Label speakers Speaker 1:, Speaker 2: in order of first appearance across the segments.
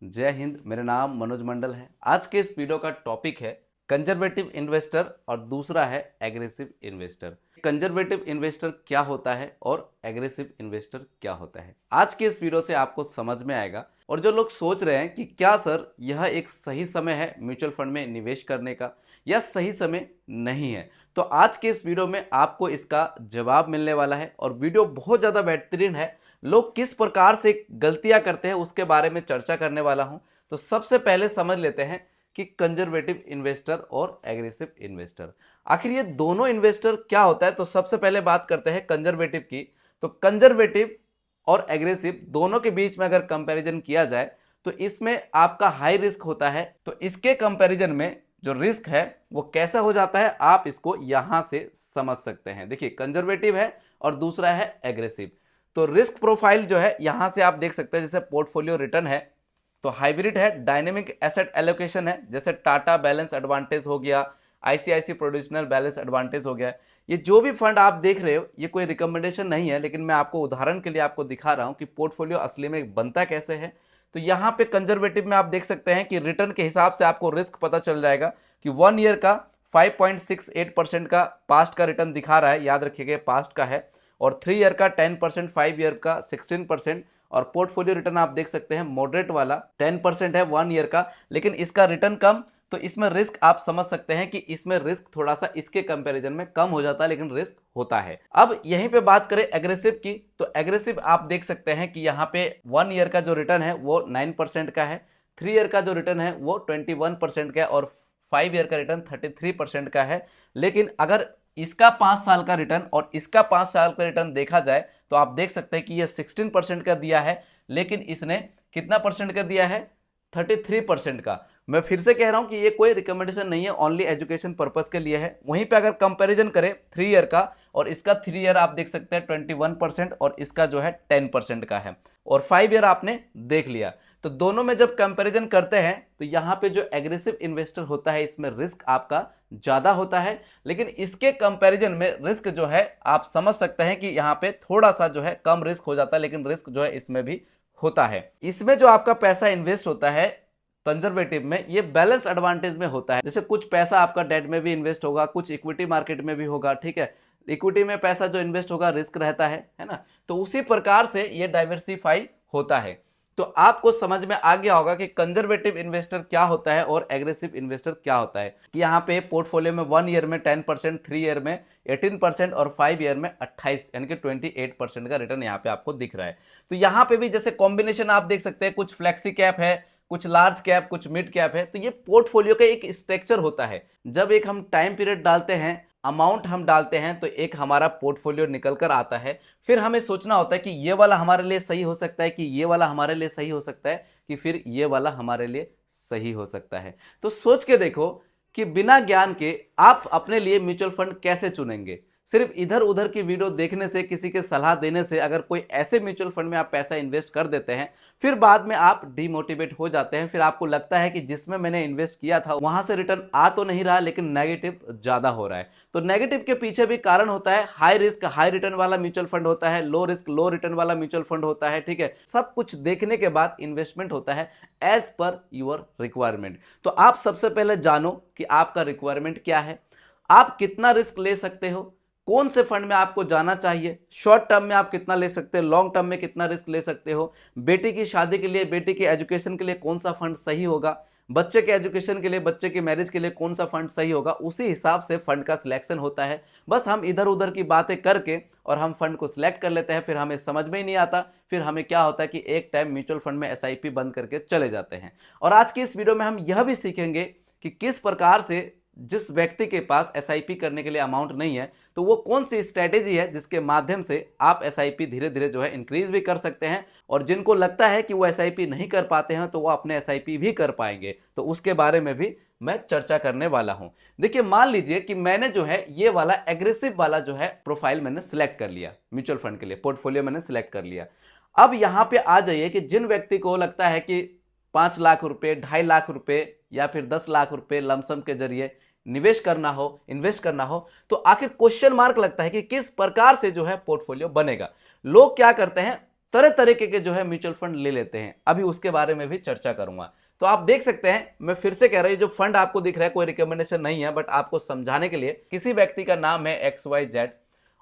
Speaker 1: जय हिंद। मेरा नाम मनोज मंडल है। आज के इस वीडियो का टॉपिक है कंजर्वेटिव इन्वेस्टर और दूसरा है एग्रेसिव इन्वेस्टर। कंजर्वेटिव इन्वेस्टर क्या होता है और एग्रेसिव इन्वेस्टर क्या होता है, आज के इस वीडियो से आपको समझ में आएगा। और जो लोग सोच रहे हैं कि क्या सर यह एक सही समय है म्यूचुअल फंड में निवेश करने का या सही समय नहीं है, तो आज के इस वीडियो में आपको इसका जवाब मिलने वाला है। और वीडियो बहुत ज़्यादा बेहतरीन है, लोग किस प्रकार से गलतियां करते हैं उसके बारे में चर्चा करने वाला हूं। तो सबसे पहले समझ लेते हैं कि कंजर्वेटिव इन्वेस्टर और एग्रेसिव इन्वेस्टर आखिर ये दोनों इन्वेस्टर क्या होता है। तो सबसे पहले बात करते हैं कंजर्वेटिव की। तो कंजर्वेटिव और एग्रेसिव दोनों के बीच में अगर कंपैरिजन किया जाए तो इसमें आपका हाई रिस्क होता है। तो इसके कंपैरिजन में जो रिस्क है वो कैसा हो जाता है, आप इसको यहां से समझ सकते हैं। देखिए, कंजर्वेटिव है और दूसरा है एग्रेसिव। तो रिस्क प्रोफाइल जो है यहां से आप देख सकते हैं, जैसे पोर्टफोलियो रिटर्न है तो हाइब्रिड है, डायनेमिक एसेट एलोकेशन है, जैसे टाटा बैलेंस एडवांटेज हो गया, आईसीआईसी प्रोड्यूशनल बैलेंस एडवांटेज हो गया। ये जो भी फंड आप देख रहे हो ये कोई रिकमेंडेशन नहीं है, लेकिन मैं आपको उदाहरण के लिए आपको दिखा रहा हूं कि पोर्टफोलियो असली में बनता कैसे है। तो यहाँ पे कंजर्वेटिव में आप देख सकते हैं कि रिटर्न के हिसाब से आपको रिस्क पता चल जाएगा कि 1 ईयर का 5.68% का पास्ट का रिटर्न दिखा रहा है, याद रखिएगा पास्ट का है। और 3 ईयर का 10%, 5 ईयर का 16%। और पोर्टफोलियो रिटर्न आप देख सकते हैं मॉडरेट वाला 10% है 1 ईयर का, लेकिन इसका रिटर्न कम। तो इसमें रिस्क आप समझ सकते हैं कि इसमें रिस्क थोड़ा सा इसके कंपैरिजन में कम हो जाता है, लेकिन रिस्क होता है। अब यहीं पे बात करें एग्रेसिव की, तो एग्रेसिव आप देख सकते हैं कि यहाँ पे 1 ईयर का जो रिटर्न है वो 9% का है, 3 ईयर का जो रिटर्न है वो 21% का है और 5 ईयर का रिटर्न 33% का है। लेकिन अगर इसका 5 साल का रिटर्न और इसका 5 साल का रिटर्न देखा जाए तो आप देख सकते हैं कि ये 16% का दिया है, लेकिन इसने कितना परसेंट का दिया है, 33% का। मैं फिर से कह रहा हूं कि ये कोई रिकमेंडेशन नहीं है, ओनली एजुकेशन पर्पस के लिए है। वहीं पे अगर कंपैरिजन करें 3 ईयर का और इसका 3 ईयर आप देख सकते हैं 21% और इसका जो है 10% का है, और 5 ईयर आपने देख लिया। तो दोनों में जब कंपैरिजन करते हैं तो यहाँ पे जो एग्रेसिव इन्वेस्टर होता है इसमें रिस्क आपका ज्यादा होता है, लेकिन इसके कंपैरिजन में रिस्क जो है आप समझ सकते हैं कि यहाँ पे थोड़ा सा जो है कम रिस्क हो जाता है, लेकिन रिस्क जो है इसमें भी होता है। इसमें जो आपका पैसा इन्वेस्ट होता है कंजर्वेटिव में, ये बैलेंस एडवांटेज में होता है। जैसे कुछ पैसा आपका डेट में भी इन्वेस्ट होगा, कुछ इक्विटी मार्केट में भी होगा, ठीक है। इक्विटी में पैसा जो इन्वेस्ट होगा रिस्क रहता है ना। तो उसी प्रकार से ये डाइवर्सिफाई होता है। तो आपको समझ में आ गया होगा कि कंजर्वेटिव इन्वेस्टर क्या होता है और एग्रेसिव इन्वेस्टर क्या होता है। कि यहाँ पे पोर्टफोलियो में 1 ईयर में 10%, 3 ईयर में 18% और 5 ईयर में 28 यानी कि 28% का रिटर्न यहाँ पे आपको दिख रहा है। तो यहाँ पे भी जैसे कॉम्बिनेशन आप देख सकते हैं, कुछ फ्लेक्सी कैप है, कुछ लार्ज कैप, कुछ मिड कैप है। तो ये पोर्टफोलियो का एक स्ट्रक्चर होता है। जब एक हम टाइम पीरियड डालते हैं, अमाउंट हम डालते हैं, तो एक हमारा पोर्टफोलियो निकल कर आता है। फिर हमें सोचना होता है कि ये वाला हमारे लिए सही हो सकता है, कि ये वाला हमारे लिए सही हो सकता है, कि फिर ये वाला हमारे लिए सही हो सकता है। तो सोच के देखो कि बिना ज्ञान के आप अपने लिए म्यूचुअल फंड कैसे चुनेंगे। सिर्फ इधर उधर की वीडियो देखने से, किसी के सलाह देने से अगर कोई ऐसे म्यूचुअल फंड में आप पैसा इन्वेस्ट कर देते हैं, फिर बाद में आप डिमोटिवेट हो जाते हैं। फिर आपको लगता है कि जिसमें मैंने इन्वेस्ट किया था वहां से रिटर्न आ तो नहीं रहा, लेकिन नेगेटिव ज्यादा हो रहा है। तो नेगेटिव के पीछे भी कारण होता है। हाई रिस्क हाई रिटर्न वाला म्यूचुअल फंड होता है, लो रिस्क लो रिटर्न वाला म्यूचुअल फंड होता है, ठीक है। सब कुछ देखने के बाद इन्वेस्टमेंट होता है एज पर योर रिक्वायरमेंट। तो आप सबसे पहले जानो कि आपका रिक्वायरमेंट क्या है, आप कितना रिस्क ले सकते हो, कौन से फंड में आपको जाना चाहिए, शॉर्ट टर्म में आप कितना ले सकते हो, लॉन्ग टर्म में कितना रिस्क ले सकते हो, बेटी की शादी के लिए, बेटी के एजुकेशन के लिए कौन सा फंड सही होगा, बच्चे के एजुकेशन के लिए, बच्चे के मैरिज के लिए कौन सा फंड सही होगा। उसी हिसाब से फंड का सिलेक्शन होता है। बस हम इधर उधर की बातें करके और हम फंड को सिलेक्ट कर लेते हैं, फिर हमें समझ में ही नहीं आता। फिर हमें क्या होता है कि एक टाइम म्यूचुअल फंड में एसआईपी बंद करके चले जाते हैं। और आज की इस वीडियो में हम यह भी सीखेंगे कि किस प्रकार से जिस व्यक्ति के पास एसआईपी करने के लिए अमाउंट नहीं है, तो वो कौन सी स्ट्रेटेजी है जिसके माध्यम से आप एसआईपी धीरे धीरे जो है इंक्रीज भी कर सकते हैं। और जिनको लगता है कि वो एसआईपी नहीं कर पाते हैं तो वो अपने एसआईपी भी कर पाएंगे, तो उसके बारे में भी मैं चर्चा करने वाला हूं। देखिए, मान लीजिए कि मैंने जो है ये वाला एग्रेसिव वाला जो है प्रोफाइल मैंने सिलेक्ट कर लिया, म्यूचुअल फंड के लिए पोर्टफोलियो मैंने सिलेक्ट कर लिया। अब यहां पे आ जाइए कि जिन व्यक्ति को लगता है कि 5 लाख रुपए, 2.5 लाख रुपए या फिर 10 लाख रुपए लमसम के जरिए निवेश करना हो, इन्वेस्ट करना हो, तो आखिर क्वेश्चन मार्क लगता है कि किस प्रकार से जो है पोर्टफोलियो बनेगा। लोग क्या करते हैं, तरह तरीके के जो है म्यूचुअल फंड ले लेते हैं। अभी उसके बारे में भी चर्चा करूंगा। तो आप देख सकते हैं, मैं फिर से कह रहा हूं, जो फंड आपको दिख रहा है कोई रिकमेंडेशन नहीं है, बट आपको समझाने के लिए किसी व्यक्ति का नाम है XYZ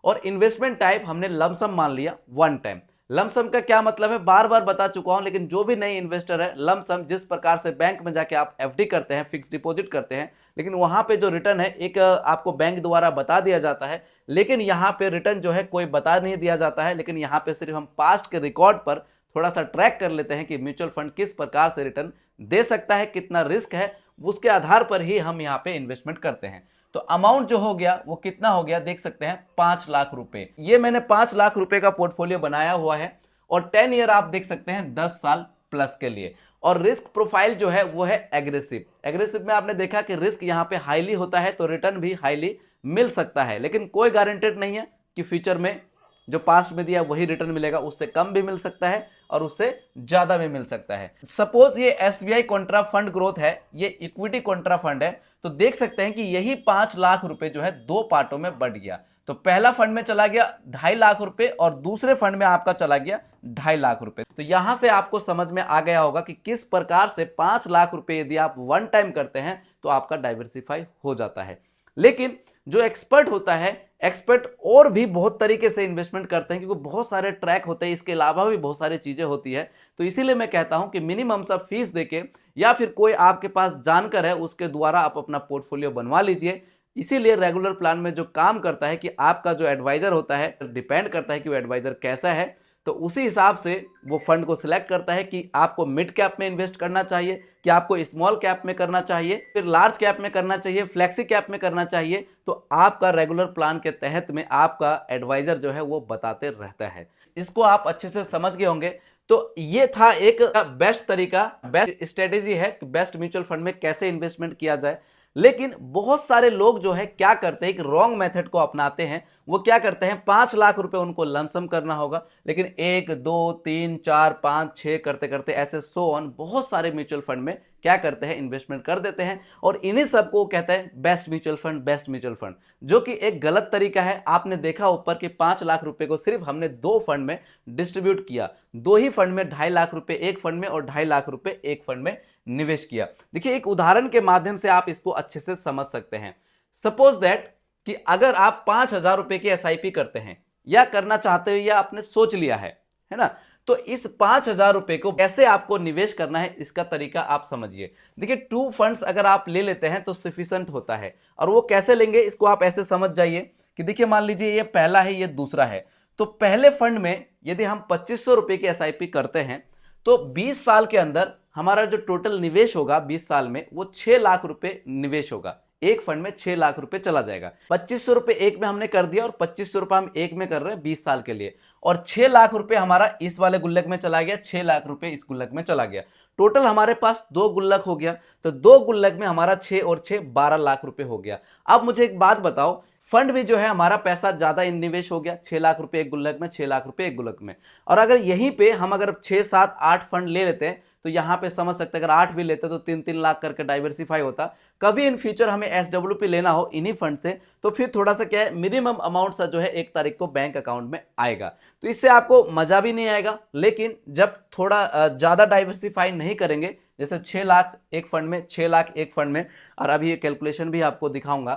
Speaker 1: और इन्वेस्टमेंट टाइप हमने लमसम मान लिया वन टाइम। लमसम का क्या मतलब है बार बार बता चुका हूं, लेकिन जो भी नए इन्वेस्टर है, लमसम जिस प्रकार से बैंक में जाके आप FD करते हैं, फिक्स डिपॉजिट करते हैं, लेकिन वहां पे जो रिटर्न है एक आपको बैंक द्वारा बता दिया जाता है, लेकिन यहाँ पे रिटर्न जो है कोई बता नहीं दिया जाता है, लेकिन यहाँ पे सिर्फ हम पास्ट के रिकॉर्ड पर थोड़ा सा ट्रैक कर लेते हैं कि म्यूचुअल फंड किस प्रकार से रिटर्न दे सकता है, कितना रिस्क है, उसके आधार पर ही हम यहाँ पे इन्वेस्टमेंट करते हैं। तो अमाउंट जो हो गया वो कितना हो गया देख सकते हैं, 5 लाख रुपए। ये मैंने 5 लाख रुपए का पोर्टफोलियो बनाया हुआ है और 10 ईयर आप देख सकते हैं 10 साल प्लस के लिए। और रिस्क प्रोफाइल जो है वो है एग्रेसिव। एग्रेसिव में आपने देखा कि रिस्क यहाँ पे हाईली होता है तो रिटर्न भी हाईली मिल सकता है, लेकिन कोई गारंटेड नहीं है कि फ्यूचर में जो पास्ट में दिया वही रिटर्न मिलेगा, उससे कम भी मिल सकता है और उससे ज्यादा भी मिल सकता है। सपोज ये SBI कॉन्ट्रा फंड ग्रोथ है, ये इक्विटी कॉन्ट्रा फंड है, तो देख सकते हैं कि यही 5 लाख रुपए जो है 2 पार्टों में बढ़ गया। तो पहला फंड में चला गया 2.5 लाख रुपए और दूसरे फंड में आपका चला गया 2.5 लाख रुपए। तो यहां से आपको समझ में आ गया होगा कि किस प्रकार से 5 लाख रुपए यदि आप वन टाइम करते हैं तो आपका डाइवर्सिफाई हो जाता है। लेकिन जो एक्सपर्ट होता है, एक्सपर्ट और भी बहुत तरीके से इन्वेस्टमेंट करते हैं, क्योंकि बहुत सारे ट्रैक होते हैं, इसके अलावा भी बहुत सारी चीजें होती है। तो इसीलिए मैं कहता हूं कि मिनिमम सा फीस देके या फिर कोई आपके पास जानकर है उसके द्वारा आप अपना पोर्टफोलियो बनवा लीजिए। इसीलिए रेगुलर प्लान में जो काम करता है कि आपका जो एडवाइजर होता है, डिपेंड करता है कि वो एडवाइजर कैसा है, तो उसी हिसाब से वो फंड को सिलेक्ट करता है कि आपको मिड कैप में इन्वेस्ट करना चाहिए, कि आपको स्मॉल कैप में करना चाहिए, फिर लार्ज कैप में करना चाहिए, फ्लेक्सी कैप में करना चाहिए। तो आपका रेगुलर प्लान के तहत में आपका एडवाइजर जो है वो बताते रहता है। इसको आप अच्छे से समझ गए होंगे। तो ये था एक बेस्ट तरीका, बेस्ट स्ट्रेटेजी है कि बेस्ट म्यूचुअल फंड में कैसे इन्वेस्टमेंट किया जाए। लेकिन बहुत सारे लोग जो है क्या करते हैं, एक रॉन्ग मेथड को अपनाते हैं। वो क्या करते हैं, 5 लाख रुपए उनको लमसम करना होगा, लेकिन 1 2 3 4 5 6 करते करते ऐसे सो ऑन बहुत सारे म्यूचुअल फंड में क्या करते हैं, इन्वेस्टमेंट कर देते हैं। और इन्हीं सबको कहते हैं best mutual fund, best mutual fund, जो कि एक गलत तरीका है। आपने देखा ऊपर कि 5 लाख रुपए को सिर्फ हमने 2 फंड में डिस्ट्रीब्यूट किया, 2 ही फंड में 2.5 लाख रुपए एक फंड में और 2.5 लाख रुपए एक फंड में निवेश किया। देखिए एक उदाहरण के माध्यम से आप इसको अच्छे से समझ सकते हैं। सपोज दैट कि अगर आप 5,000 रुपए की SIP करते हैं या करना चाहते हो या आपने सोच लिया है ना, तो इस 5,000 रुपए को कैसे आपको निवेश करना है इसका तरीका आप समझिए। देखिए 2 फंड्स अगर आप ले लेते हैं तो सफिशिएंट होता है। और वो कैसे लेंगे इसको आप ऐसे समझ जाइए कि देखिए मान लीजिए ये पहला है, ये दूसरा है। तो पहले फंड में यदि हम 2500 रुपए की SIP करते हैं तो 20 साल के अंदर हमारा जो टोटल निवेश होगा 20 साल में वो 6 लाख रुपए निवेश होगा। एक फंड में 6 लाख रुपए चला जाएगा। 2500 रुपए एक में हमने कर दिया और 2500 रुपए हम एक में कर रहे हैं 20 साल के लिए, और 6 लाख रुपए हमारा इस वाले गुल्लक में चला गया, 6 लाख रुपए इस गुल्लक में चला गया। टोटल हमारे पास 2 गुल्लक हो गया, तो 2 गुल्लक में हमारा 6 और 6 12 लाख रुपए हो गया। अब मुझे एक बात बताओ, फंड में जो है हमारा पैसा ज्यादा निवेश हो गया, 6 लाख रुपए एक गुल्लक में, 6 लाख रुपए एक गुल्लक में। और अगर यहीं पे हम अगर 6 7 8 फंड ले लेते हैं तो यहां पे समझ सकते हैं अगर 8 भी लेते तो 3-3 लाख करके डाइवर्सिफाई होता। कभी इन फ्यूचर हमें SWP लेना हो इन्हीं फंड से तो फिर थोड़ा सा क्या है, मिनिमम अमाउंट सा जो है 1 तारीख को बैंक अकाउंट में आएगा, तो इससे आपको मजा भी नहीं आएगा। लेकिन जब थोड़ा ज्यादा डाइवर्सिफाई नहीं करेंगे, जैसे 6 लाख एक फंड में, 6 लाख एक फंड में, और अभी ये कैलकुलेशन भी आपको दिखाऊंगा।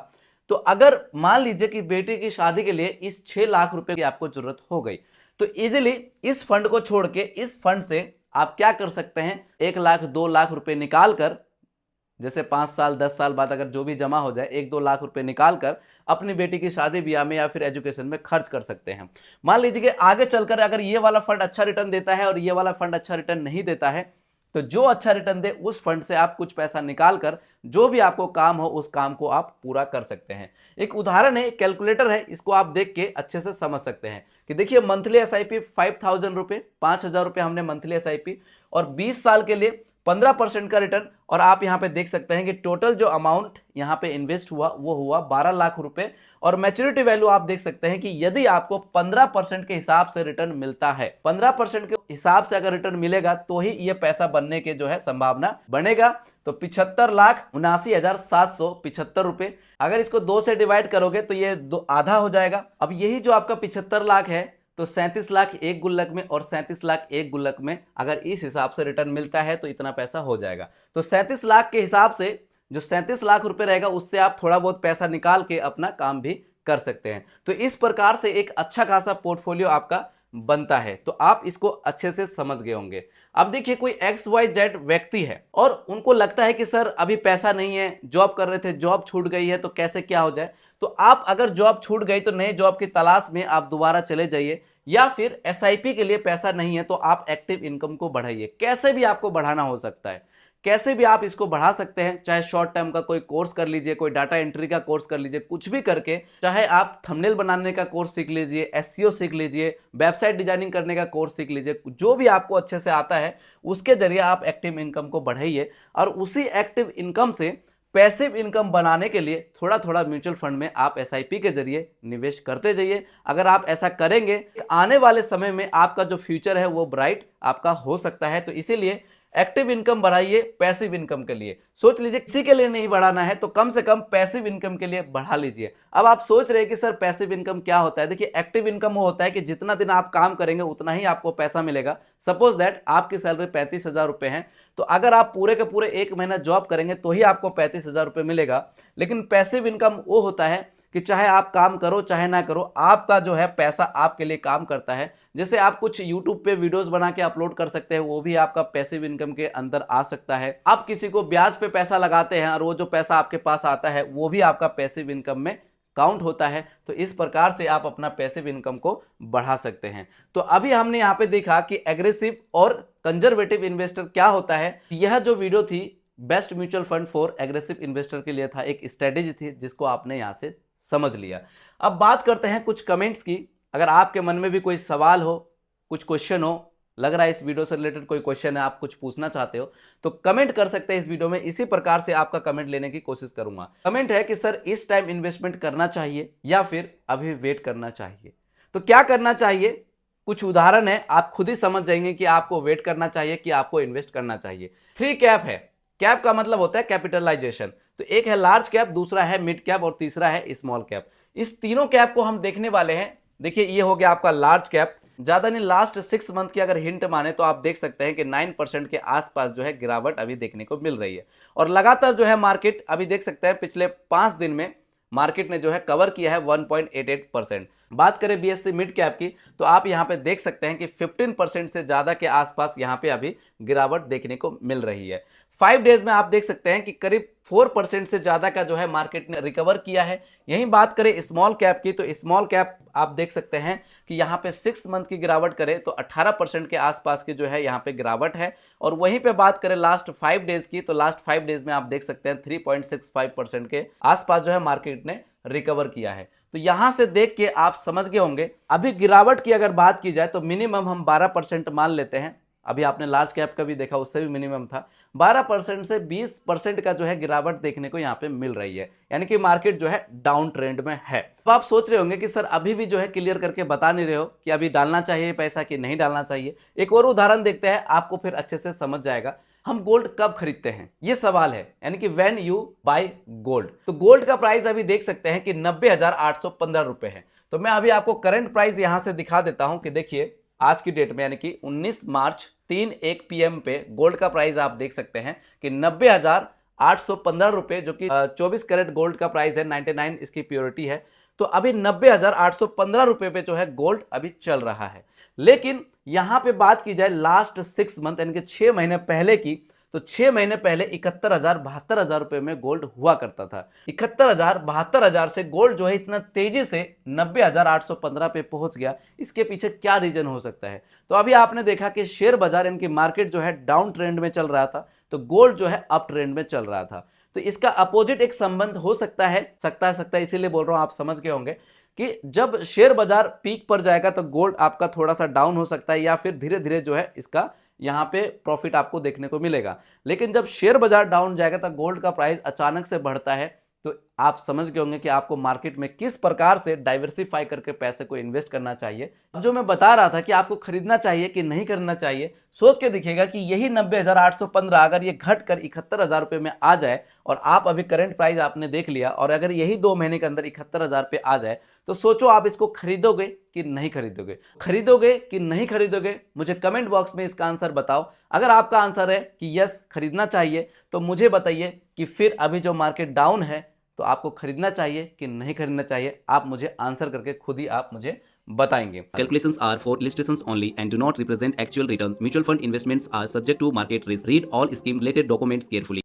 Speaker 1: तो अगर मान लीजिए कि बेटी की शादी के लिए इस 6 लाख रुपए की आपको जरूरत हो गई, तो इजीली इस फंड को छोड़ के इस फंड से आप क्या कर सकते हैं, 1 लाख 2 लाख रुपए निकाल कर, जैसे 5 साल 10 साल बाद अगर जो भी जमा हो जाए 1-2 लाख रुपए निकाल कर अपनी बेटी की शादी ब्याह में या फिर एजुकेशन में खर्च कर सकते हैं। मान लीजिए कि आगे चलकर अगर ये वाला फंड अच्छा रिटर्न देता है और ये वाला फंड अच्छा रिटर्न नहीं देता है, तो जो अच्छा रिटर्न दे उस फंड से आप कुछ पैसा निकाल कर जो भी आपको काम हो उस काम को आप पूरा कर सकते हैं। एक उदाहरण है, कैलकुलेटर है, इसको आप देख के अच्छे से समझ सकते हैं कि देखिए मंथली SIP 5,000 रुपए, 5,000 रुपए हमने मंथली SIP और 20 साल के लिए 15% का रिटर्न। और आप यहां पे देख सकते हैं कि टोटल जो अमाउंट यहां पे इन्वेस्ट हुआ वो हुआ 12 लाख रुपए। और मैच्योरिटी वैल्यू आप देख सकते हैं कि यदि आपको 15% के हिसाब से रिटर्न मिलता है, 15% के हिसाब से अगर रिटर्न मिलेगा तो ही ये पैसा बनने के जो है संभावना बनेगा। तो 75,79,775 रुपए, अगर इसको 2 से डिवाइड करोगे तो ये आधा हो जाएगा। अब यही जो आपका 75 लाख है, तो 37 लाख एक गुल्लक में और 37 लाख एक गुल्लक में अगर इस हिसाब से रिटर्न मिलता है तो इतना पैसा हो जाएगा। तो 37 लाख के हिसाब से जो 37 लाख रुपए रहेगा उससे आप थोड़ा बहुत पैसा निकाल के अपना काम भी कर सकते हैं। तो इस प्रकार से एक अच्छा खासा पोर्टफोलियो आपका बनता है। तो आप इसको अच्छे से समझ गए होंगे। अब देखिए कोई XYZ व्यक्ति है और उनको लगता है कि सर अभी पैसा नहीं है, जॉब कर रहे थे, जॉब छूट गई है, तो कैसे क्या हो जाए। तो आप अगर जॉब छूट गई तो नए जॉब की तलाश में आप दोबारा चले जाइए, या फिर SIP के लिए पैसा नहीं है तो आप एक्टिव इनकम को बढ़ाइए। कैसे भी आपको बढ़ाना हो सकता है, कैसे भी आप इसको बढ़ा सकते हैं। चाहे शॉर्ट टर्म का कोई कोर्स कर लीजिए, कोई डाटा एंट्री का कोर्स कर लीजिए, कुछ भी करके, चाहे आप थंबनेल बनाने का कोर्स सीख लीजिए, SEO सीख लीजिए, वेबसाइट डिजाइनिंग करने का कोर्स सीख लीजिए, जो भी आपको अच्छे से आता है उसके जरिए आप एक्टिव इनकम को बढ़ाइए। और उसी एक्टिव इनकम से पैसिव इनकम बनाने के लिए थोड़ा थोड़ा म्यूचुअल फंड में आप SIP के जरिए निवेश करते जाइए। अगर आप ऐसा करेंगे आने वाले समय में आपका जो फ्यूचर है वो ब्राइट आपका हो सकता है। तो इसीलिए एक्टिव इनकम बढ़ाइए पैसिव इनकम के लिए। सोच लीजिए किसी के लिए नहीं बढ़ाना है तो कम से कम पैसिव इनकम के लिए बढ़ा लीजिए। अब आप सोच रहे हैं कि सर पैसिव इनकम क्या होता है। देखिए एक्टिव इनकम वो होता है कि जितना दिन आप काम करेंगे उतना ही आपको पैसा मिलेगा। सपोज दैट आपकी सैलरी 35,000 रुपए है, तो अगर आप पूरे के पूरे एक महीना जॉब करेंगे तो ही आपको 35,000 रुपए मिलेगा। लेकिन पैसिव इनकम वो होता है कि चाहे आप काम करो चाहे ना करो, आपका जो है पैसा आपके लिए काम करता है। जैसे आप कुछ यूट्यूब पे वीडियोस बना के अपलोड कर सकते हैं, वो भी आपका पैसिव इनकम के अंदर आ सकता है। आप किसी को ब्याज पे पैसा लगाते हैं और वो जो पैसा आपके पास आता है वो भी आपका पैसिव इनकम में काउंट होता है। तो इस प्रकार से आप अपना पैसिव इनकम को बढ़ा सकते हैं। तो अभी हमने यहाँ पे देखा कि एग्रेसिव और कंजर्वेटिव इन्वेस्टर क्या होता है। यह जो वीडियो थी best mutual fund for aggressive investor के लिए था, एक स्ट्रेटेजी थी जिसको आपने यहाँ से समझ लिया। अब बात करते हैं कुछ कमेंट्स की। अगर आपके मन में भी कोई सवाल हो, कुछ क्वेश्चन हो, लग रहा है इस वीडियो से रिलेटेड कोई क्वेश्चन है, आप कुछ पूछना चाहते हो तो कमेंट कर सकते हैं इस वीडियो में। इसी प्रकार से आपका कमेंट लेने की कोशिश करूंगा। कमेंट है कि सर इस टाइम इन्वेस्टमेंट करना चाहिए या फिर अभी वेट करना चाहिए। तो क्या करना चाहिए, कुछ उदाहरण है, आप खुद ही समझ जाएंगे कि आपको वेट करना चाहिए कि आपको इन्वेस्ट करना चाहिए। 3 कैप है। कैप का मतलब होता है कैपिटलाइजेशन। तो एक है लार्ज कैप, दूसरा है मिड कैप और तीसरा है स्मॉल कैप। इस तीनों कैप को हम देखने वाले हैं। देखिए ये हो गया आपका लार्ज कैप। ज्यादा नहीं, लास्ट 6 मंथ की अगर हिंट माने तो आप देख सकते हैं कि 9% के आसपास जो है गिरावट अभी देखने को मिल रही है। और लगातार जो है मार्केट अभी देख सकते हैं पिछले 5 दिन में मार्केट ने जो है कवर किया है 1.88%। बात करें BSE मिड कैप की तो आप यहां पे देख सकते हैं कि 15% से ज्यादा के आसपास यहां पे अभी गिरावट देखने को मिल रही है। 5 डेज में आप देख सकते हैं कि करीब 4% से ज्यादा का जो है मार्केट ने रिकवर किया है। यहीं बात करें स्मॉल कैप की तो स्मॉल कैप आप देख सकते हैं कि यहाँ पे 6 मंथ की गिरावट करें तो 18% के आसपास की जो है यहाँ पे गिरावट है। और वहीं पे बात करें लास्ट 5 डेज की तो लास्ट 5 डेज में आप देख सकते हैं 3.65% के आसपास जो है मार्केट ने रिकवर किया है। तो यहां से देख के आप समझ गए होंगे। अभी गिरावट की अगर बात की जाए तो मिनिमम हम 12% मान लेते हैं। अभी आपने लार्ज कैप का भी देखा, उससे भी मिनिमम था। 12% से 20% का जो है गिरावट देखने को यहाँ पे मिल रही है, यानी कि मार्केट जो है डाउन ट्रेंड में है। तो आप सोच रहे होंगे कि सर अभी भी जो है क्लियर करके बता नहीं रहे हो कि अभी डालना चाहिए पैसा कि नहीं डालना चाहिए। एक और उदाहरण देखते हैं, आपको फिर अच्छे से समझ जाएगा। हम गोल्ड कब खरीदते हैं ये सवाल है, यानी कि व्हेन यू बाय गोल्ड। तो गोल्ड का प्राइस अभी देख सकते हैं कि 90,815 रुपए है। तो मैं अभी आपको करंट प्राइस यहां से दिखा देता हूं कि देखिए आज की डेट में यानी कि 19 मार्च 3:01 PM पे गोल्ड का प्राइस आप देख सकते हैं कि 90,815 रुपए, जो कि 24 कैरेट गोल्ड का प्राइस है, 99 इसकी प्योरिटी है। तो अभी 90,815 रुपए पे जो है गोल्ड अभी चल रहा है। लेकिन यहां पे बात की जाए लास्ट 6 मंथ यानी कि 6 महीने पहले की, तो 6 महीने पहले 71,000-72,000 रुपए में गोल्ड हुआ करता था। 71,000-72,000 से गोल्ड जो है इतना तेजी से 90,815 पे पहुंच गया। इसके पीछे क्या रीजन हो सकता है। तो अभी आपने देखा कि शेयर बाजार यानी कि मार्केट जो है डाउन ट्रेंड में चल रहा था, तो गोल्ड जो है अप ट्रेंड में चल रहा था। तो इसका अपोजिट एक संबंध हो सकता है, इसीलिए बोल रहा हूं, आप समझ गए होंगे कि जब शेयर बाजार पीक पर जाएगा तो गोल्ड आपका थोड़ा सा डाउन हो सकता है, या फिर धीरे धीरे जो है इसका यहाँ पे प्रॉफिट आपको देखने को मिलेगा। लेकिन जब शेयर बाजार डाउन जाएगा तो गोल्ड का प्राइस अचानक से बढ़ता है। तो आप समझ गए होंगे कि आपको मार्केट में किस प्रकार से डाइवर्सिफाई करके पैसे को इन्वेस्ट करना चाहिए। अब जो मैं बता रहा था कि आपको खरीदना चाहिए कि नहीं खरीदना चाहिए, सोच के देखिएगा कि यही 90,815 अगर ये घट कर 71,000 रुपये में आ जाए, और आप अभी करंट प्राइस आपने देख लिया, और अगर यही 2 महीने के अंदर 71,000 पे आ जाए, तो सोचो आप इसको खरीदोगे कि नहीं खरीदोगे? खरीदोगे कि नहीं खरीदोगे? मुझे कमेंट बॉक्स में इसका आंसर बताओ। अगर आपका आंसर है कि यस खरीदना चाहिए, तो मुझे बताइए कि फिर अभी जो मार्केट डाउन है तो आपको खरीदना चाहिए कि नहीं खरीदना चाहिए। आप मुझे आंसर करके खुद ही आप मुझे बताएंगे।
Speaker 2: Calculations are for illustrations only and do not represent actual returns. Mutual fund investments are subject to market risk. Read all scheme related documents carefully.